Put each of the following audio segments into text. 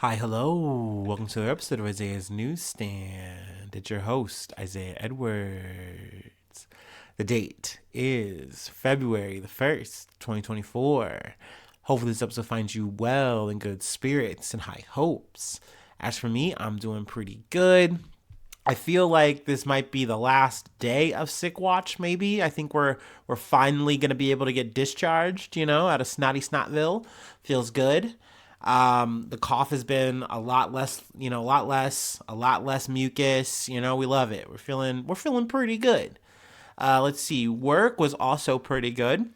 Hi, hello. Welcome to another episode of Isaiah's Newsstand. It's your host, Isaiah Edwards. The date is February the 1st, 2024. Hopefully, this episode finds you well in good spirits and high hopes. As for me, I'm doing pretty good. I feel like this might be the last day of sick watch. Maybe I think we're finally gonna be able to get discharged. Out of snotty Snotville. Feels good. The cough has been a lot less. A lot less mucus. We love it. We're feeling pretty good. Let's see. Work was also pretty good.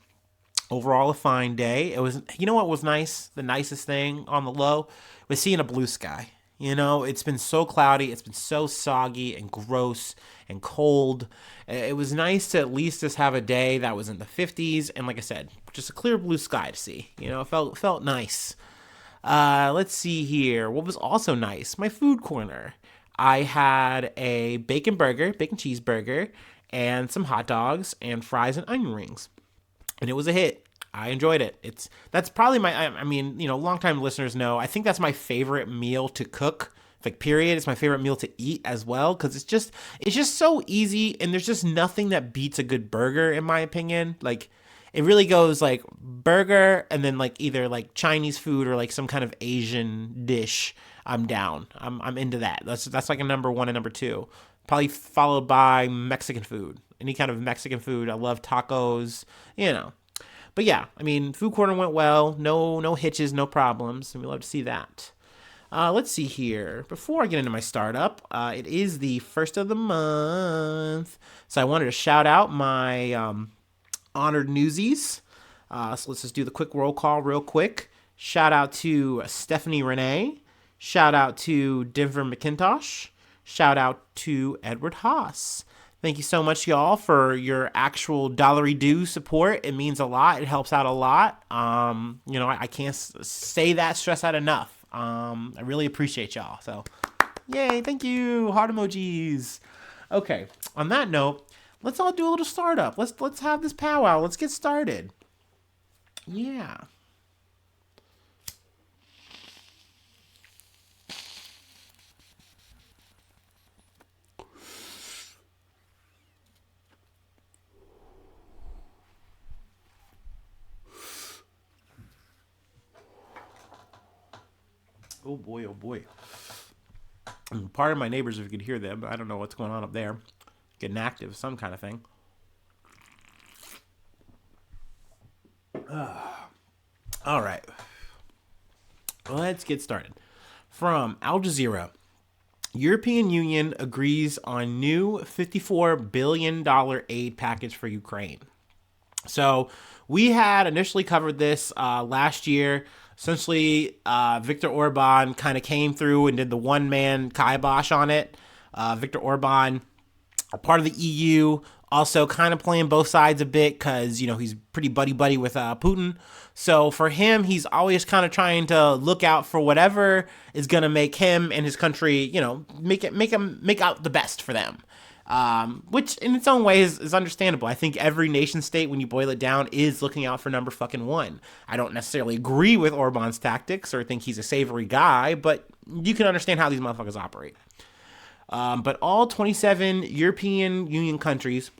Overall, a fine day. It was. You know what was nice? The nicest thing on the low was seeing a blue sky. It's been so cloudy, it's been so soggy and gross and cold. It was nice to at least just have a day that was in the 50s and, like I said, just a clear blue sky to see. It felt nice. Let's see here. What was also nice? My food corner. I had a bacon cheeseburger, and some hot dogs and fries and onion rings, and it was a hit. I enjoyed it. That's probably longtime listeners know. I think that's my favorite meal to cook. Like, period. It's my favorite meal to eat as well because it's just so easy, and there's just nothing that beats a good burger in my opinion. Like, it really goes like burger and then like either like Chinese food or like some kind of Asian dish. I'm down. I'm into that. That's like a number one and number two. Probably followed by Mexican food. Any kind of Mexican food. I love tacos. You know. But yeah, food corner went well. No hitches, no problems, and we love to see that. Let's see here. Before I get into my startup, it is the first of the month, so I wanted to shout out my honored newsies. So let's just do the quick roll call real quick. Shout out to Stephanie Renee. Shout out to Denver McIntosh. Shout out to Edward Haas. Thank you so much, y'all, for your actual dollary due support. It means a lot. It helps out a lot. I can't say that, stress that enough. I really appreciate y'all. So, yay, thank you. Heart emojis. Okay, on that note, let's all do a little startup. Let's have this powwow. Let's get started. Yeah. Oh boy, oh boy. Pardon my neighbors if you could hear them, but I don't know what's going on up there. Getting active, some kind of thing. All right. Let's get started. From Al Jazeera. European Union agrees on new $54 billion aid package for Ukraine. So we had initially covered this last year. Essentially, Viktor Orban kind of came through and did the one-man kibosh on it. Viktor Orban, a part of the EU, also kind of playing both sides a bit because, he's pretty buddy-buddy with Putin. So for him, he's always kind of trying to look out for whatever is going to make him and his country, make out the best for them. Which in its own way is understandable. I think every nation state, when you boil it down, is looking out for number fucking one. I don't necessarily agree with Orban's tactics or think he's a savory guy, but you can understand how these motherfuckers operate. But all 27 European Union countries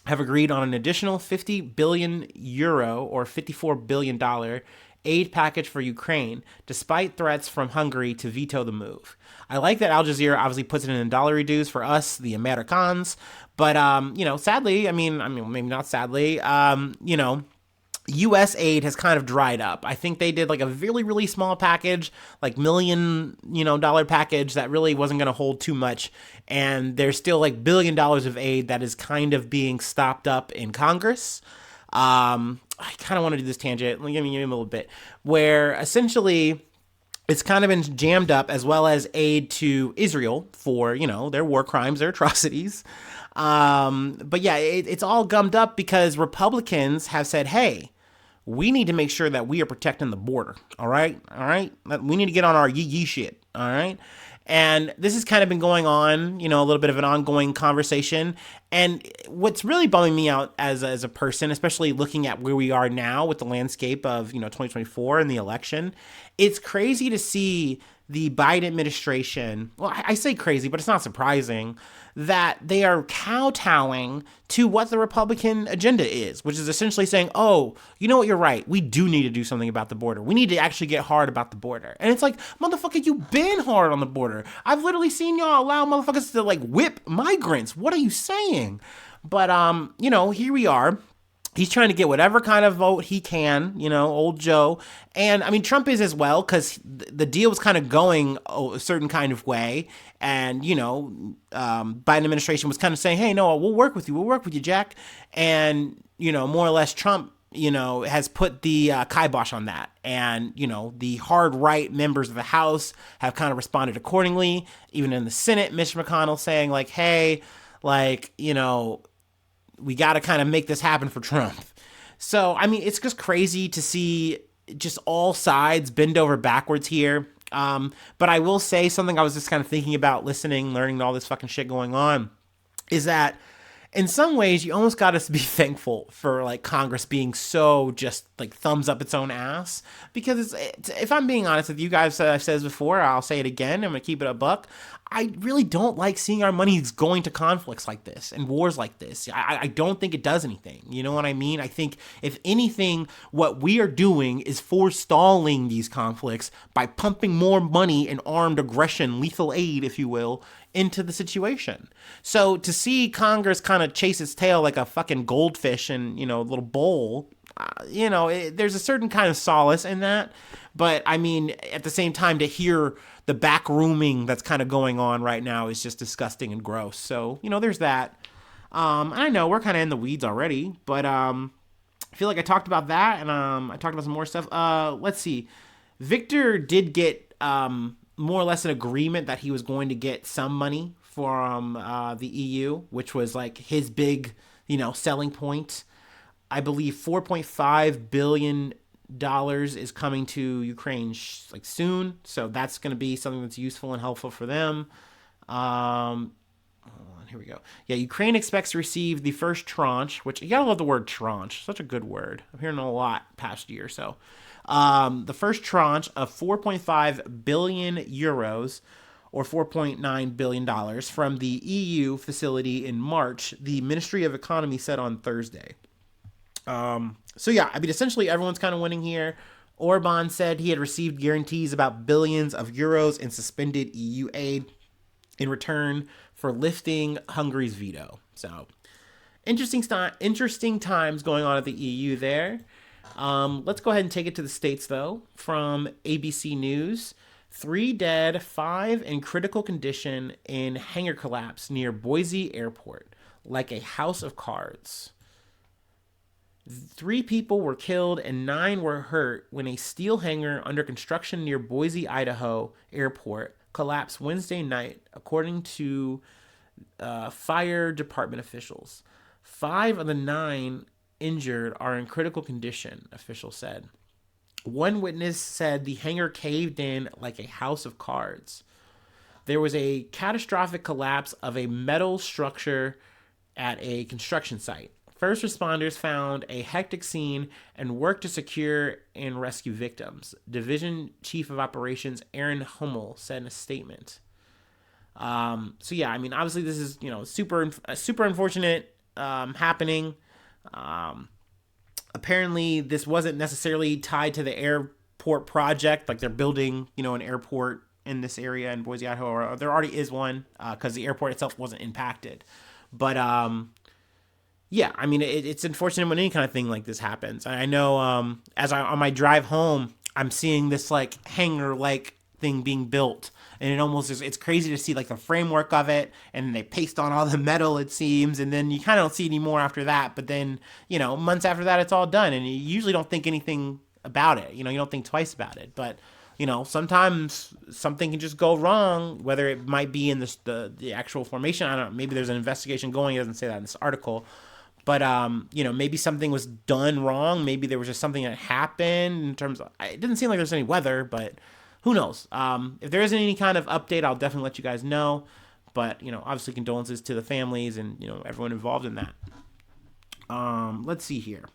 have agreed on an additional 50 billion euro or $54 billion aid package for Ukraine, despite threats from Hungary to veto the move. I like that Al Jazeera obviously puts it in dollar dues for us, the Americans, but sadly, maybe not sadly, U.S. aid has kind of dried up. I think they did like a really, really small package, like million, dollar package that really wasn't going to hold too much. And there's still like $1 billion of aid that is kind of being stopped up in Congress. I kind of want to do this tangent. Let me give you a little bit where essentially it's kind of been jammed up, as well as aid to Israel for, their war crimes, their atrocities. But yeah, it's all gummed up because Republicans have said, hey, we need to make sure that we are protecting the border. All right. We need to get on our yee shit. All right. And this has kind of been going on, a little bit of an ongoing conversation. And what's really bumming me out as a person, especially looking at where we are now with the landscape of, 2024 and the election, it's crazy to see the Biden administration, well, I say crazy, but it's not surprising that they are kowtowing to what the Republican agenda is, which is essentially saying, oh, you know what, you're right. We do need to do something about the border. We need to actually get hard about the border. And it's like, motherfucker, you've been hard on the border. I've literally seen y'all allow motherfuckers to like whip migrants. What are you saying? But, here we are. He's trying to get whatever kind of vote he can, old Joe. And I mean, Trump is as well, because the deal was kind of going a certain kind of way. And, Biden administration was kind of saying, hey, no, we'll work with you. We'll work with you, Jack. And, more or less Trump, has put the kibosh on that. And, the hard right members of the House have kind of responded accordingly. Even in the Senate, Mitch McConnell saying like, hey, like, we got to kind of make this happen for Trump. So, I mean, it's just crazy to see just all sides bend over backwards here. But I will say something I was just kind of thinking about listening, learning all this fucking shit going on, is that in some ways you almost got to be thankful for like Congress being so just like thumbs up its own ass. Because if I'm being honest with you guys, I've said this before, I'll say it again, I'm going to keep it a buck. I really don't like seeing our money going to conflicts like this and wars like this. I don't think it does anything. You know what I mean? I think if anything, what we are doing is forestalling these conflicts by pumping more money and armed aggression, lethal aid, if you will, into the situation. So to see Congress kind of chase its tail like a fucking goldfish in, a little bowl, there's a certain kind of solace in that. But I mean, at the same time, to hear the back rooming that's kind of going on right now is just disgusting and gross. So, there's that. I know we're kind of in the weeds already, but I feel like I talked about that, and I talked about some more stuff. Let's see. Victor did get more or less an agreement that he was going to get some money from the EU, which was like his big, selling point. I believe $4.5 billion is coming to Ukraine like soon, so that's going to be something that's useful and helpful for them. Here we go. Yeah, Ukraine expects to receive the first tranche, which you gotta love the word tranche. Such a good word. I'm hearing a lot past year or so. The first tranche of 4.5 billion euros, or $4.9 billion from the EU facility in March, the Ministry of Economy said on Thursday. So yeah, I mean, essentially everyone's kind of winning here. Orban said he had received guarantees about billions of euros in suspended EU aid in return for lifting Hungary's veto. So interesting times going on at the EU there. Let's go ahead and take it to the States, though. From ABC News, 3 dead, 5 in critical condition in hangar collapse near Boise Airport, like a house of cards. 3 people were killed and 9 were hurt when a steel hangar under construction near Boise, Idaho Airport collapsed Wednesday night, according to fire department officials. 5 of the 9 injured are in critical condition, officials said. One witness said the hangar caved in like a house of cards. There was a catastrophic collapse of a metal structure at a construction site. First responders found a hectic scene and worked to secure and rescue victims. Division Chief of Operations Aaron Hummel said in a statement. So yeah, I mean, obviously this is, super unfortunate happening. Apparently this wasn't necessarily tied to the airport project, like they're building, an airport in this area in Boise, Idaho, or there already is one, because the airport itself wasn't impacted. But yeah, I mean, it's unfortunate when any kind of thing like this happens. I know on my drive home, I'm seeing this like hangar-like thing being built, and it almost is, it's crazy to see like the framework of it, and they paste on all the metal, it seems, and then you kind of don't see any more after that. But then, months after that, it's all done, and you usually don't think anything about it. You don't think twice about it. But sometimes something can just go wrong, whether it might be in the actual formation. I don't know. Maybe there's an investigation going. It doesn't say that in this article. But, maybe something was done wrong. Maybe there was just something that happened in terms of, it didn't seem like there's any weather, but who knows? If there isn't any kind of update, I'll definitely let you guys know. But, obviously condolences to the families and, everyone involved in that. Let's see here.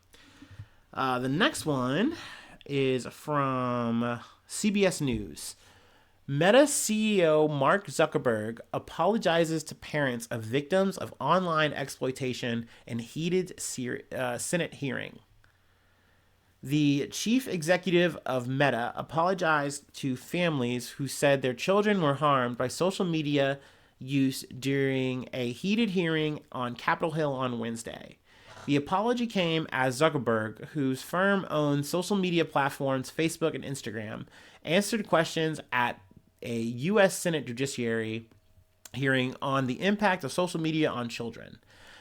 The next one is from CBS News. Meta CEO Mark Zuckerberg apologizes to parents of victims of online exploitation in heated Senate hearing. The chief executive of Meta apologized to families who said their children were harmed by social media use during a heated hearing on Capitol Hill on Wednesday. The apology came as Zuckerberg, whose firm owns social media platforms Facebook and Instagram, answered questions at a U.S. Senate Judiciary hearing on the impact of social media on children.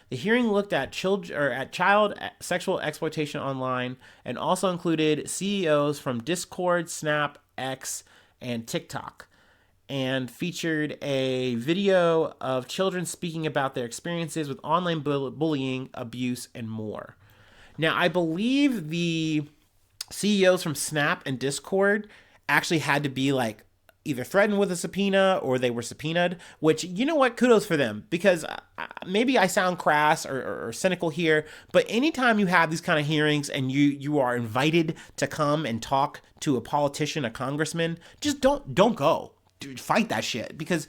The hearing looked at child sexual exploitation online and also included CEOs from Discord, Snap, X, and TikTok, and featured a video of children speaking about their experiences with online bullying, abuse, and more. Now, I believe the CEOs from Snap and Discord actually had to be like either threatened with a subpoena or they were subpoenaed, which, you know what, kudos for them, because maybe I sound crass or cynical here, but anytime you have these kind of hearings and you are invited to come and talk to a politician, a congressman, just don't go. Dude, fight that shit, because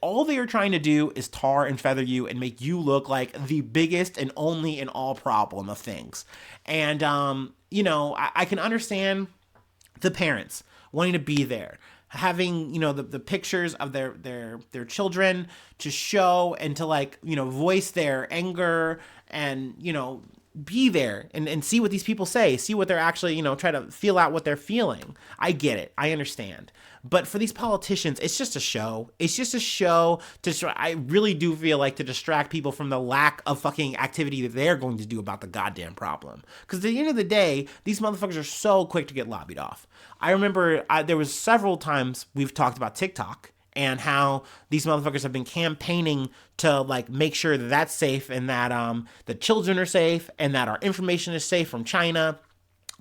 all they are trying to do is tar and feather you and make you look like the biggest and only and all problem of things. And I can understand the parents wanting to be there, having the pictures of their children to show and to voice their anger and be there and see what these people say, see what they're actually try to feel out what they're feeling. I get it, I understand. But for these politicians, it's just a show. It's just a show I really do feel like, to distract people from the lack of fucking activity that they're going to do about the goddamn problem. Because at the end of the day, these motherfuckers are so quick to get lobbied off. I remember there was several times we've talked about TikTok and how these motherfuckers have been campaigning to make sure that that's safe and that the children are safe and that our information is safe from China.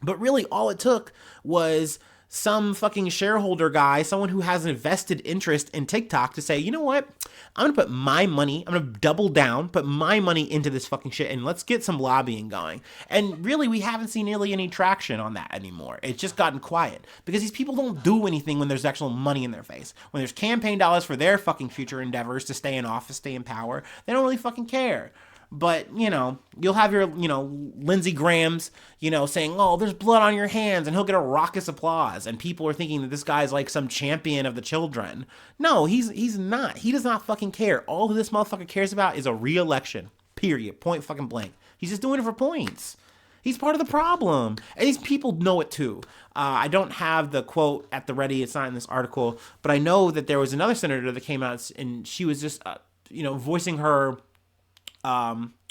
But really all it took was some fucking shareholder guy, someone who has an vested interest in TikTok, to say, you know what, I'm going to put my money, I'm going to double down, put my money into this fucking shit, and let's get some lobbying going. And really, we haven't seen nearly any traction on that anymore. It's just gotten quiet, because these people don't do anything when there's actual money in their face. When there's campaign dollars for their fucking future endeavors to stay in office, stay in power, they don't really fucking care. But, you'll have your, Lindsey Graham's, saying, oh, there's blood on your hands, and he'll get a raucous applause. And people are thinking that this guy's like some champion of the children. No, he's not. He does not fucking care. All this motherfucker cares about is a re-election. Period. Point fucking blank. He's just doing it for points. He's part of the problem. And these people know it too. I don't have the quote at the ready. It's not in this article. But I know that there was another senator that came out and she was just, voicing her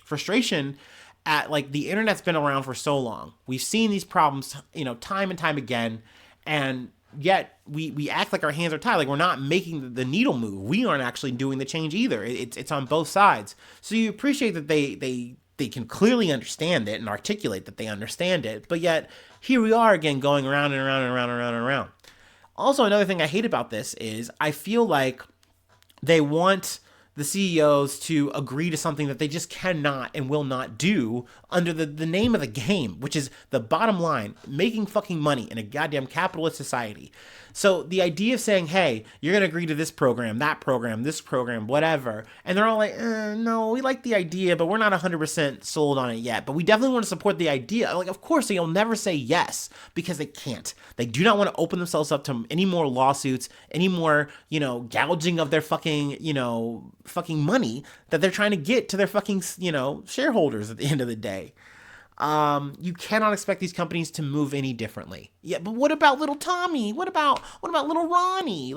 frustration at the internet's been around for so long. We've seen these problems, time and time again, and yet we act like our hands are tied, like we're not making the needle move. We aren't actually doing the change either. It's on both sides. So you appreciate that they can clearly understand it and articulate that they understand it, but yet here we are again going around and around and around and around and around. Also, another thing I hate about this is I feel like they want the CEOs to agree to something that they just cannot and will not do under the name of the game, which is the bottom line, making fucking money in a goddamn capitalist society. So the idea of saying, hey, you're going to agree to this program, that program, this program, whatever. And they're all like, no, we like the idea, but we're not 100% sold on it yet. But we definitely want to support the idea. Of course, they'll never say yes because they can't. They do not want to open themselves up to any more lawsuits, any more, gouging of their fucking, fucking money that they're trying to get to their fucking, shareholders at the end of the day. You cannot expect these companies to move any differently. Yeah, but what about little Tommy? What about little Ronnie?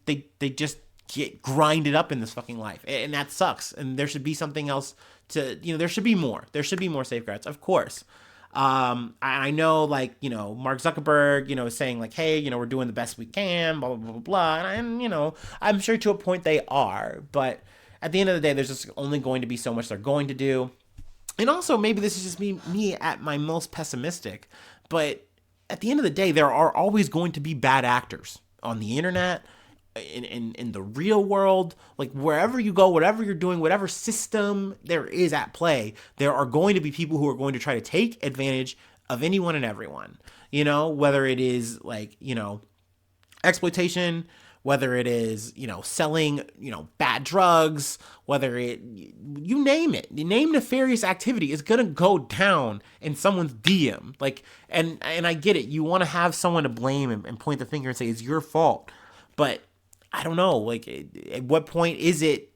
They just get grinded up in this fucking life, and that sucks. And there should be something else to, there should be more. There should be more safeguards, of course. I know, Mark Zuckerberg, is saying hey, we're doing the best we can, blah, blah, blah, blah. And I'm sure to a point they are, but at the end of the day, there's just only going to be so much they're going to do. And also, maybe this is just me at my most pessimistic, but at the end of the day, there are always going to be bad actors on the internet, in the real world, wherever you go, whatever you're doing, whatever system there is at play, there are going to be people who are going to try to take advantage of anyone and everyone, whether it is exploitation, whether it is, selling, bad drugs, whether you name it, you name nefarious activity is going to go down in someone's DM. Like, and I get it. You want to have someone to blame and point the finger and say, it's your fault. But I don't know, like, at what point is it,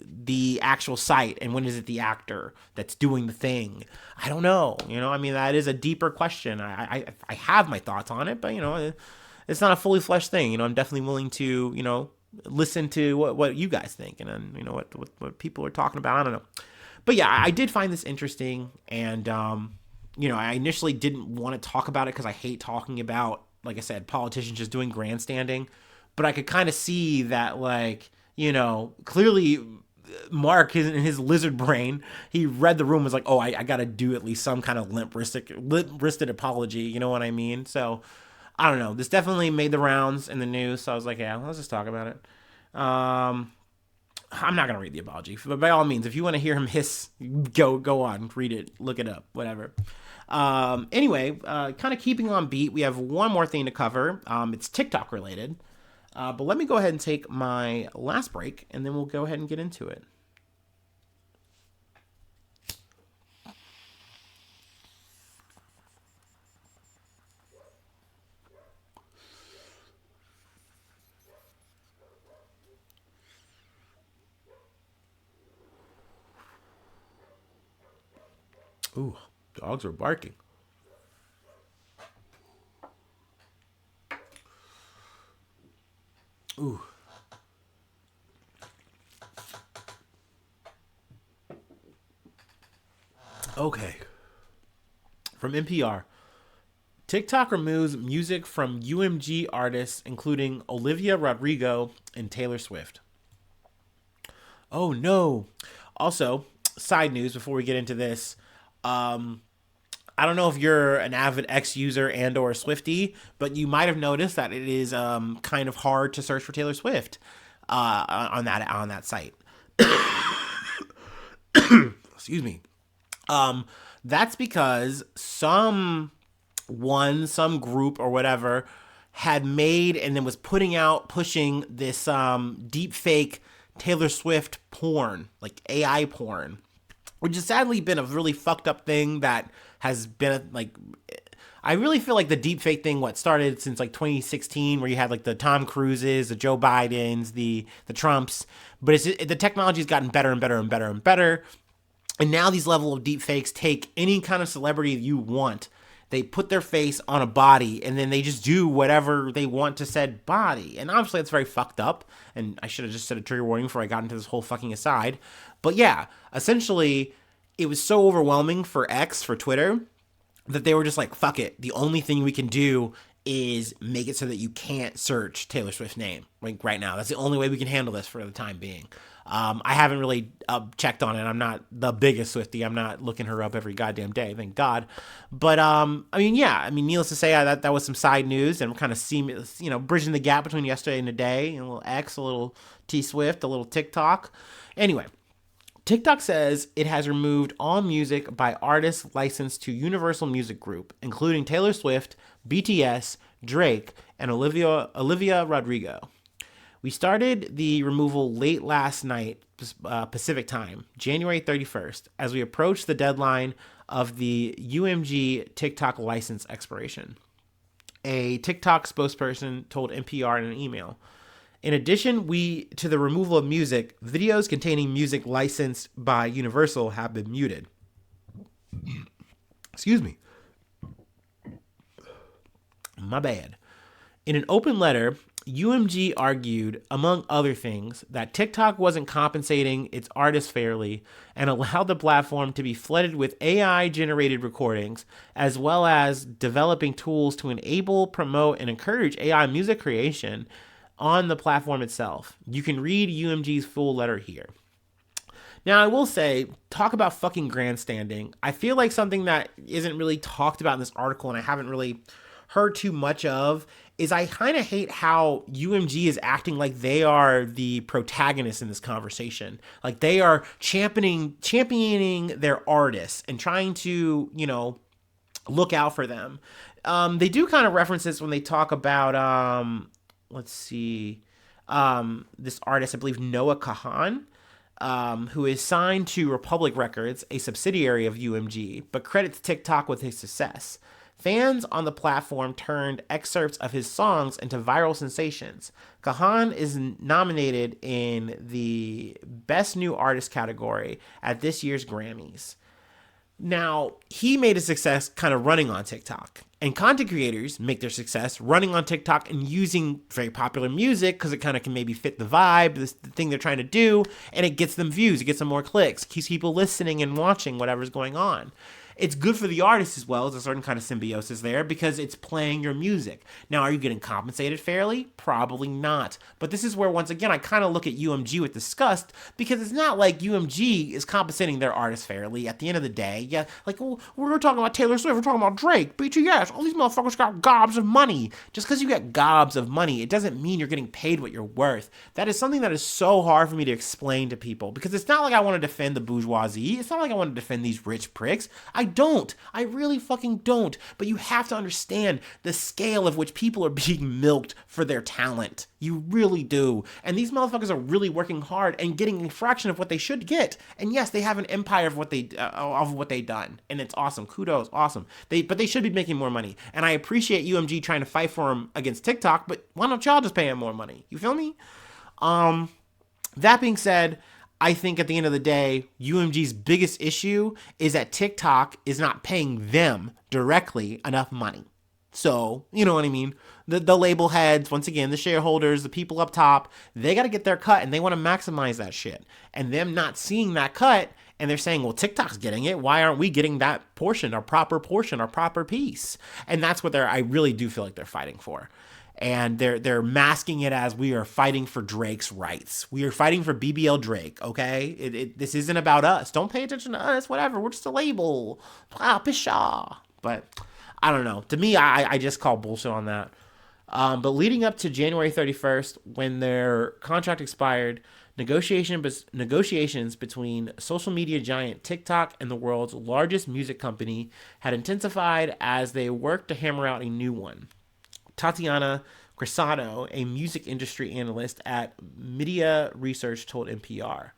the actual site, and when is it the actor that's doing the thing? I don't know. I mean, that is a deeper question. I have my thoughts on it, but it's not a fully fleshed thing. I'm definitely willing to listen to what you guys think, and then what people are talking about. I don't know, but yeah, I did find this interesting, and I initially didn't want to talk about it because I hate talking about, like I said, politicians just doing grandstanding, but I could kind of see that, like, clearly Mark, in his lizard brain, he read the room, was like, oh, I got to do at least some kind of limp-wristed apology. You know what I mean? So, I don't know. This definitely made the rounds in the news. So I was like, yeah, let's just talk about it. I'm not going to read the apology. But by all means, if you want to hear him hiss, go on. Read it. Look it up. Whatever. Anyway, kind of keeping on beat, we have one more thing to cover. It's TikTok related. But let me go ahead and take my last break, and then we'll go ahead and get into it. Ooh, dogs are barking. Ooh. Okay. From NPR. TikTok removes music from UMG artists, including Olivia Rodrigo and Taylor Swift. Oh no. Also, side news before we get into this. I don't know if you're an avid X user and or a Swiftie, but you might have noticed that it is kind of hard to search for Taylor Swift on that site. Excuse me. That's because some group or whatever had made and then was pushing this deep fake Taylor Swift porn, like AI porn, which has sadly been a really fucked up thing that has been like, I really feel like the deep fake thing, started since like 2016, where you had like the Tom Cruises, the Joe Bidens, the Trumps, but the technology's gotten better and better and better and better. And now these level of deep fakes take any kind of celebrity you want. They put their face on a body and then they just do whatever they want to said body. And obviously it's very fucked up. And I should have just said a trigger warning before I got into this whole fucking aside. But yeah, essentially it was so overwhelming for Twitter, that they were just like, fuck it. The only thing we can do is make it so that you can't search Taylor Swift's name right now. That's the only way we can handle this for the time being. I haven't really checked on it. I'm not the biggest Swiftie. I'm not looking her up every goddamn day, thank God. But needless to say, that was some side news, and kind of bridging the gap between yesterday and today. A little X, a little T Swift, a little TikTok. Anyway, TikTok says it has removed all music by artists licensed to Universal Music Group, including Taylor Swift, BTS, Drake, and Olivia Rodrigo. We started the removal late last night, Pacific time, January 31st, as we approach the deadline of the UMG TikTok license expiration. A TikTok spokesperson told NPR in an email. In addition, to the removal of music, videos containing music licensed by Universal have been muted. Excuse me. My bad. In an open letter, UMG argued, among other things, that TikTok wasn't compensating its artists fairly and allowed the platform to be flooded with AI-generated recordings, as well as developing tools to enable, promote, and encourage AI music creation on the platform itself. You can read UMG's full letter here. Now, I will say, talk about fucking grandstanding. I feel like something that isn't really talked about in this article, and I haven't really heard too much of, is I kind of hate how UMG is acting like they are the protagonists in this conversation. Like they are championing their artists and trying to, look out for them. they do kind of reference this when they talk about let's see, this artist, I believe Noah Kahan, who is signed to Republic Records, a subsidiary of UMG, but credits TikTok with his success. Fans on the platform turned excerpts of his songs into viral sensations. Kahan is nominated in the Best New Artist category at this year's Grammys. Now, he made a success kind of running on TikTok. And content creators make their success running on TikTok and using very popular music because it kind of can maybe fit the vibe, the thing they're trying to do, and it gets them views, it gets them more clicks, keeps people listening and watching whatever's going on. It's good for the artist as well. There's a certain kind of symbiosis there because it's playing your music. Now, are you getting compensated fairly? Probably not. But this is where, once again, I kind of look at UMG with disgust because it's not like UMG is compensating their artists fairly at the end of the day. Yeah, like, well, we're talking about Taylor Swift, we're talking about Drake, BTS, all these motherfuckers got gobs of money. Just because you get gobs of money, it doesn't mean you're getting paid what you're worth. That is something that is so hard for me to explain to people because it's not like I want to defend the bourgeoisie. It's not like I want to defend these rich pricks. I don't. I really fucking don't. But you have to understand the scale of which people are being milked for their talent. You really do. And these motherfuckers are really working hard and getting a fraction of what they should get. And yes, they have an empire of what they've done, and it's awesome. Kudos, awesome. But they should be making more money. And I appreciate UMG trying to fight for them against TikTok. But why don't y'all just pay them more money? You feel me? That being said, I think at the end of the day, UMG's biggest issue is that TikTok is not paying them directly enough money. So, you know what I mean? The label heads, once again, the shareholders, the people up top, they got to get their cut and they want to maximize that shit. And them not seeing that cut and they're saying, well, TikTok's getting it. Why aren't we getting that portion, our proper piece? And that's what I really do feel like they're fighting for. And they're masking it as we are fighting for Drake's rights. We are fighting for BBL Drake, okay? This isn't about us. Don't pay attention to us, whatever. We're just a label. Pshaw. But I don't know. To me, I just call bullshit on that. But leading up to January 31st, when their contract expired, negotiations between social media giant TikTok and the world's largest music company had intensified as they worked to hammer out a new one. Tatiana Cresano, a music industry analyst at Media Research, told NPR.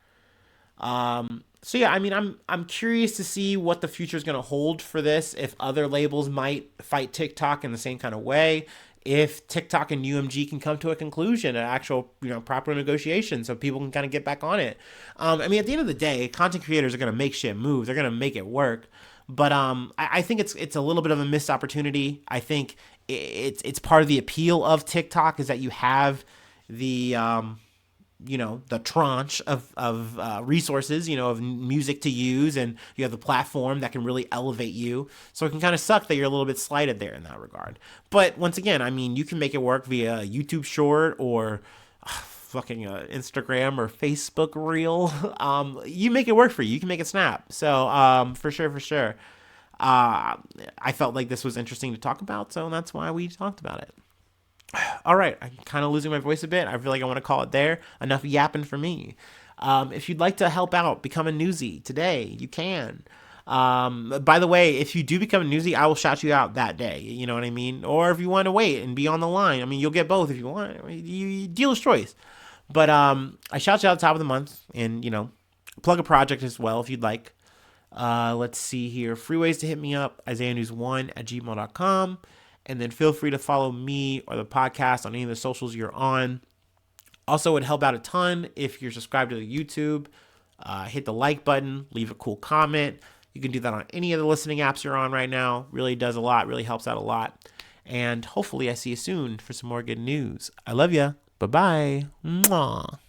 So yeah, I mean, I'm curious to see what the future is going to hold for this. If other labels might fight TikTok in the same kind of way, if TikTok and UMG can come to a conclusion, an actual proper negotiation, so people can kind of get back on it. I mean, at the end of the day, content creators are going to make shit move. They're going to make it work. But I think it's a little bit of a missed opportunity. I think it's part of the appeal of TikTok is that you have the the tranche of resources, of music to use, and you have the platform that can really elevate you. So it can kind of suck that you're a little bit slighted there in that regard. But once again, I mean, you can make it work via YouTube Short or fucking Instagram or Facebook Reel. You make it work for you. You can make it snap. So for sure. I felt like this was interesting to talk about, so that's why we talked about it. All right, I'm kind of losing my voice a bit. I feel like I want to call it there. Enough yapping for me. If you'd like to help out, become a newsie today, you can. By the way, if you do become a newsie, I will shout you out that day. You know what I mean? Or if you want to wait and be on the line, I mean, you'll get both if you want. You dealer's choice. But I shout you out at the top of the month, and plug a project as well if you'd like. Let's see here. Free ways to hit me up, isaiahnews1@gmail.com. And then feel free to follow me or the podcast on any of the socials you're on. Also, it would help out a ton if you're subscribed to the YouTube. Hit the like button, leave a cool comment. You can do that on any of the listening apps you're on right now. Really does a lot, really helps out a lot. And hopefully I see you soon for some more good news. I love ya. Bye-bye. Mwah.